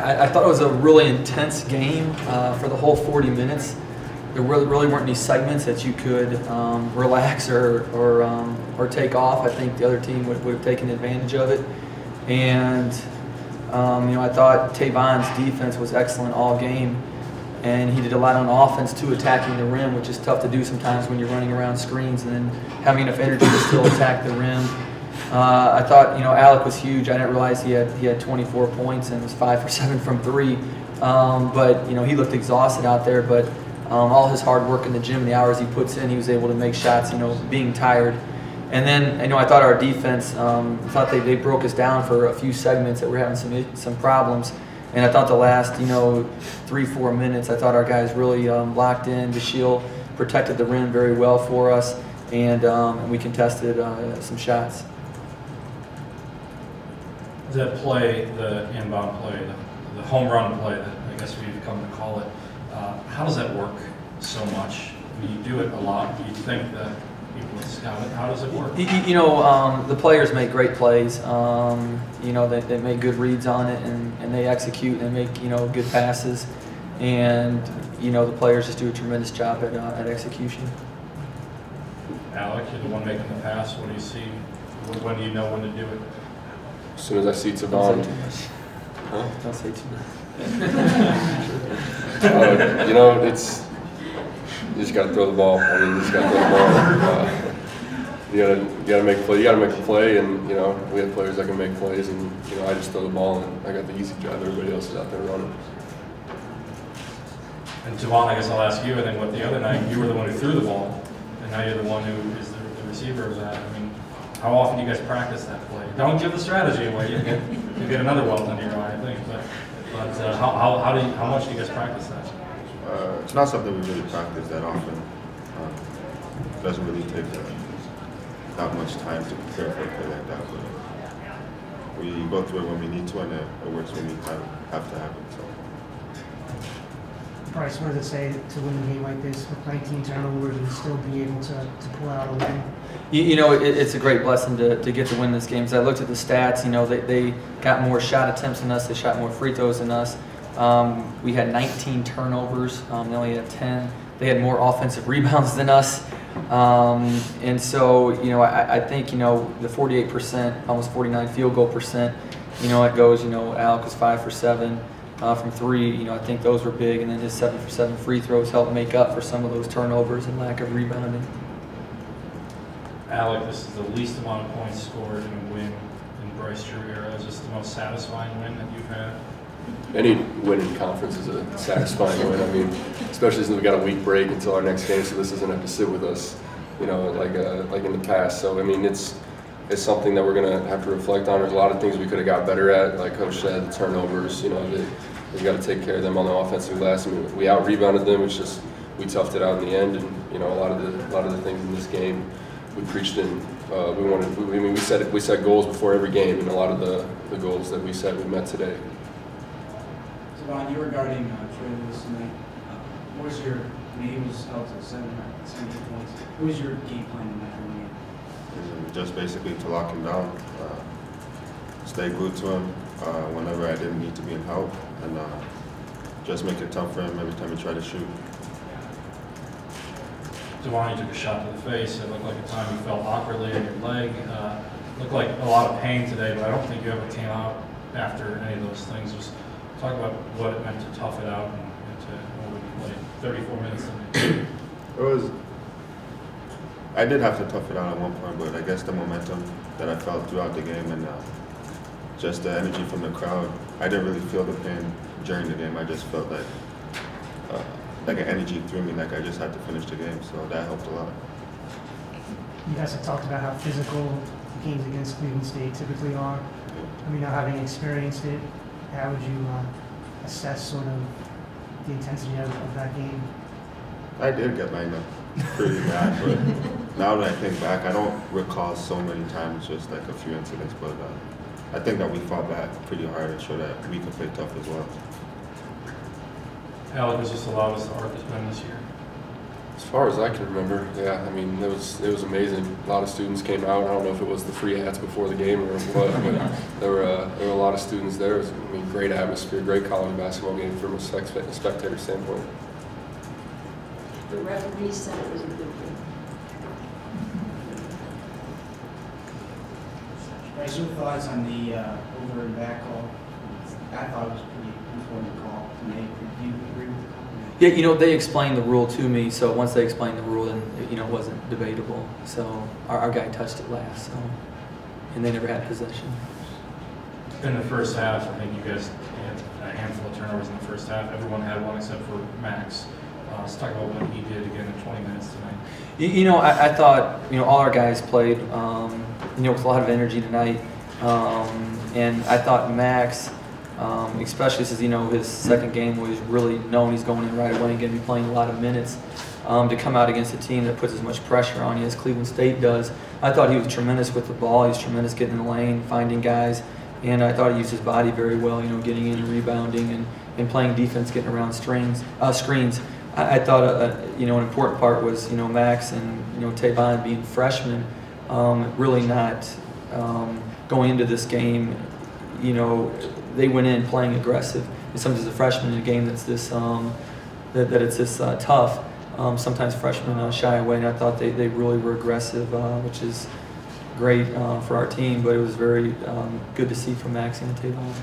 I thought it was a really intense game for the whole 40 minutes. There really weren't any segments that you could relax or take off. I think the other team would have taken advantage of it. And I thought Tavon's defense was excellent all game, and he did a lot on offense too, attacking the rim, which is tough to do sometimes when you're running around screens and then having enough energy to still attack the rim. I thought Alec was huge. I didn't realize he had 24 points and was 5 for 7 from 3. But he looked exhausted out there. But all his hard work in the gym, the hours he puts in, he was able to make shots. Being tired. And then I thought our defense, thought they broke us down for a few segments that were having some problems. And I thought the last 3-4 minutes, I thought our guys really locked in. DeShiel protected the rim very well for us, and we contested some shots. That play, the inbound play, the home run play, that I guess we've come to call it, how does that work so much? I mean, you do it a lot. You think that people would scout it. How does it work? The players make great plays. They make good reads on it, and they execute and make good passes, and the players just do a tremendous job at execution. Alec, you're the one making the pass. What do you see? When do you know when to do it? As soon as I see Tavon. Don't say too much. You just got to throw the ball. I mean, you just got to throw the ball. You got to make a play. You got to make a play, and we have players that can make plays, and I just throw the ball, and I got the easy job. Everybody else is out there running. And Tavon, I guess I'll ask you. I think the other night you were the one who threw the ball, and now you're the one who is the receiver of that. I mean, how often do you guys practice that play? Don't give the strategy away. You get another welt under your eye, I think. But how much do you guys practice that? It's not something we really practice that often. It doesn't really take that much time to prepare for a play like that. But we go through it when we need to, and it works when we have to happen. So. Bryce, what does it say to win a game like this with 19 turnovers and still be able to pull out a win? It's a great blessing to get to win this game. As I looked at the stats, they got more shot attempts than us. They shot more free throws than us. We had 19 turnovers. They only had 10. They had more offensive rebounds than us. And so, I think, the 48%, almost 49 field goal percent, it goes, Alec was 5 for 7 from 3. I think those were big. And then his 7 for 7 free throws helped make up for some of those turnovers and lack of rebounding. Alec, this is the least amount of points scored in a win in Bryce your era. Is this the most satisfying win that you've had? Any win in conference is a satisfying win. I mean, especially since we got a week break until our next game, so this doesn't have to sit with us, like in the past. So I mean, it's something that we're gonna have to reflect on. There's a lot of things we could have got better at, like Coach said, the turnovers. We got to take care of them on the offensive glass. I mean, we out rebounded them. It's just we toughed it out in the end, and a lot of the things in this game we preached in. We set goals before every game, and a lot of the goals that we set we met today. Tavon, you were guarding Troy Lewis tonight. What was your? He was held to 70 points. What was your game plan in that game? Just basically to lock him down, stay glued to him whenever I didn't need to be in help, and just make it tough for him every time he tried to shoot. Tavon, you took a shot to the face. It looked like a time you felt awkwardly on your leg. Looked like a lot of pain today, but I don't think you ever came out after any of those things. Just talk about what it meant to tough it out and to play 34 minutes tonight. I did have to tough it out at one point, but I guess the momentum that I felt throughout the game and just the energy from the crowd, I didn't really feel the pain during the game. I just felt like an energy through me, like I just had to finish the game, so that helped a lot. You guys have talked about how physical games against Cleveland State typically are. I mean, now having experienced it, how would you assess sort of the intensity of that game? I did get banged up pretty bad, but now that I think back, I don't recall so many times, just like a few incidents, but I think that we fought back pretty hard and showed that we could play tough as well. Alec, has this allowed us to arc this win this year? As far as I can remember, yeah, I mean, it was amazing. A lot of students came out. I don't know if it was the free hats before the game or what, but there were a lot of students there. It was, I mean, great atmosphere, great college basketball game from a spectator standpoint. The referee said it was a good game. Bryce, your thoughts on the over and back call? I thought it was a pretty important call to make. Do you agree with the call? Yeah, you know, they explained the rule to me, so once they explained the rule, then, you know, it wasn't debatable. So our guy touched it last, so, and they never had possession. In the first half, I think you guys had a handful of turnovers in the first half. Everyone had one except for Max. Let's talk about what he did again in 20 minutes tonight. You know, I thought, you know, all our guys played, you know, with a lot of energy tonight. And I thought Max, especially since, you know, his second game was really known he's going in right away and going to be playing a lot of minutes, to come out against a team that puts as much pressure on you as Cleveland State does. I thought he was tremendous with the ball. He was tremendous getting in the lane, finding guys. And I thought he used his body very well, you know, getting in and rebounding and playing defense, getting around screens. I thought, you know, an important part was, you know, Max and, you know, Tavon being freshmen, really not going into this game, you know, they went in playing aggressive. And sometimes as a freshman in a game that's this, that it's this tough, sometimes freshmen shy away, and I thought they really were aggressive, which is great for our team, but it was very good to see from Max and Tavon.